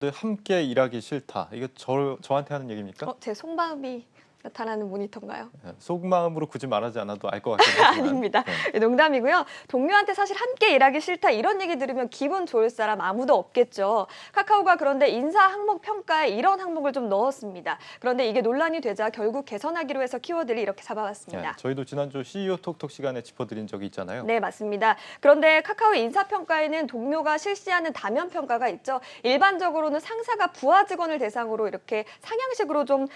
함께 일하기 싫다. 이거 저한테 하는 얘기입니까? 제 속마음이 나타나는 모니터인가요? 속마음으로 굳이 말하지 않아도 알 것 같긴 하지만. 아닙니다. 네. 농담이고요. 동료한테 사실 함께 일하기 싫다 이런 얘기 들으면 기분 좋을 사람 아무도 없겠죠. 카카오가 그런데 인사 항목 평가에 이런 항목을 좀 넣었습니다. 그런데 이게 논란이 되자 결국 개선하기로 해서 키워드를 이렇게 잡아봤습니다. 저희도 지난주 CEO 톡톡 시간에 짚어드린 적이 있잖아요. 네, 맞습니다. 그런데 카카오 인사평가에는 동료가 실시하는 다면 평가가 있죠. 일반적으로는 상사가 부하 직원을 대상으로 이렇게 상향식으로 좀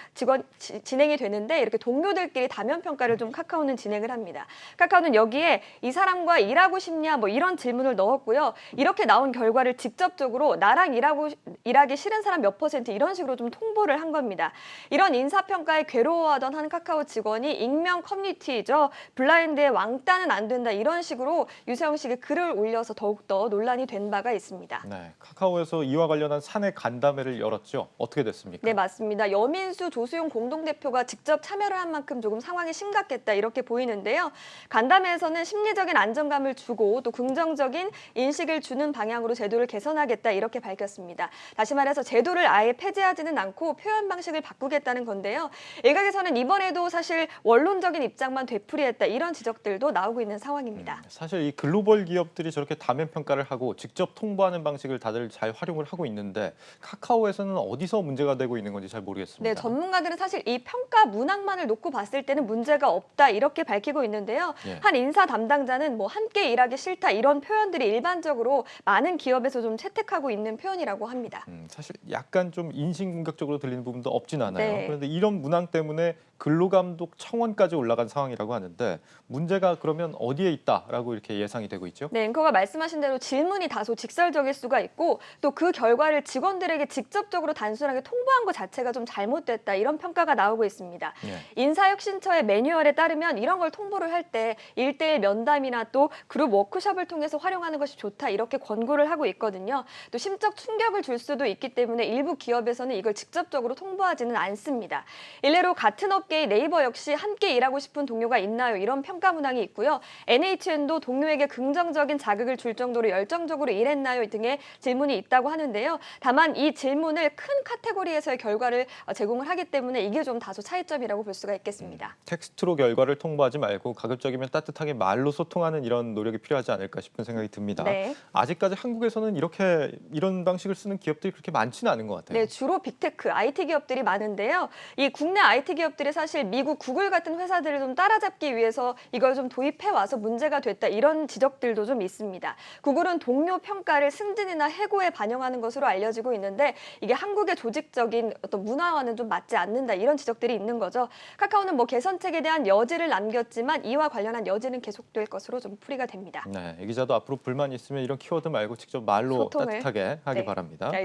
진행이 되는데 이렇게 동료들끼리 다면 평가를 좀 카카오는 진행을 합니다. 카카오는 여기에 이 사람과 일하고 싶냐 뭐 이런 질문을 넣었고요. 이렇게 나온 결과를 직접적으로 나랑 일하기 싫은 사람 몇 % 이런 식으로 좀 통보를 한 겁니다. 이런 인사평가에 괴로워하던 한 카카오 직원이 익명 커뮤니티죠. 블라인드에 왕따는 안 된다 이런 식으로 유서영식의 글을 올려서 더욱더 논란이 된 바가 있습니다. 네, 카카오에서 이와 관련한 사내 간담회를 열었죠. 어떻게 됐습니까? 네, 맞습니다. 여민수 조수용 공동대표가 직접 참여를 한 만큼 조금 상황이 심각했다 이렇게 보이는데요. 간담회에서는 심리적인 안정감을 주고 또 긍정적인 인식을 주는 방향으로 제도를 개선하겠다 이렇게 밝혔습니다. 다시 말해서 제도를 아예 폐지하지는 않고 표현 방식을 바꾸겠다는 건데요. 일각에서는 이번에도 사실 원론적인 입장만 되풀이했다 이런 지적들도 나오고 있는 상황입니다. 사실 이 글로벌 기업들이 저렇게 다면 평가를 하고 직접 통보하는 방식을 다들 잘 활용을 하고 있는데 카카오에서는 어디서 문제가 되고 있는 건지 잘 모르겠습니다. 네, 전문가들은 사실 이 평가 문항만을 놓고 봤을 때는 문제가 없다 이렇게 밝히고 있는데요. 한 인사 담당자는 뭐 함께 일하기 싫다 이런 표현들이 일반적으로 많은 기업에서 좀 채택하고 있는 표현이라고 합니다. 사실 약간 좀 인신공격적으로 들리는 부분도 없진 않아요. 네. 그런데 이런 문항 때문에 근로감독 청원까지 올라간 상황이라고 하는데 문제가 그러면 어디에 있다라고 이렇게 예상이 되고 있죠? 네, 앵커가 말씀하신 대로 질문이 다소 직설적일 수가 있고 또 그 결과를 직원들에게 직접적으로 단순하게 통보한 것 자체가 좀 잘못됐다 이런 평가가 나오고 있습니다. 인사혁신처의 매뉴얼에 따르면 이런 걸 통보를 할 때 1:1 면담이나 또 그룹 워크숍을 통해서 활용하는 것이 좋다 이렇게 권고를 하고 있거든요. 또 심적 충격을 줄 수도 있기 때문에 일부 기업에서는 이걸 직접적으로 통보하지는 않습니다. 일례로 같은 업계의 네이버 역시 함께 일하고 싶은 동료가 있나요? 이런 평가 문항이 있고요. NHN도 동료에게 긍정적인 자극을 줄 정도로 열정적으로 일했나요? 등의 질문이 있다고 하는데요. 다만 이 질문을 큰 카테고리에서의 결과를 제공을 하기 때문에 이게 좀 다소 차이점이라고 볼 수가 있겠습니다. 텍스트로 결과를 통보하지 말고 가급적이면 따뜻하게 말로 소통하는 이런 노력이 필요하지 않을까 싶은 생각이 듭니다. 네. 아직까지 한국에서는 이런 방식을 쓰는 기업들이 그렇게 많지는 않은 것 같아요. 네, 주로 빅테크, IT 기업들이 많은데요. 이 국내 IT 기업들이 사실 미국 구글 같은 회사들을 좀 따라잡기 위해서 이걸 좀 도입해 와서 문제가 됐다 이런 지적들도 좀 있습니다. 구글은 동료 평가를 승진이나 해고에 반영하는 것으로 알려지고 있는데 이게 한국의 조직적인 어떤 문화와는 좀 맞지 않는다 이런 지적들이 있는 거죠. 카카오는 뭐 개선책에 대한 여지를 남겼지만 이와 관련한 여지는 계속될 것으로 좀 풀이가 됩니다. 네, 이 기자도 앞으로 불만 있으면 이런 키워드 말고 직접 말로 소통을. 따뜻하게 하기 네. 바랍니다.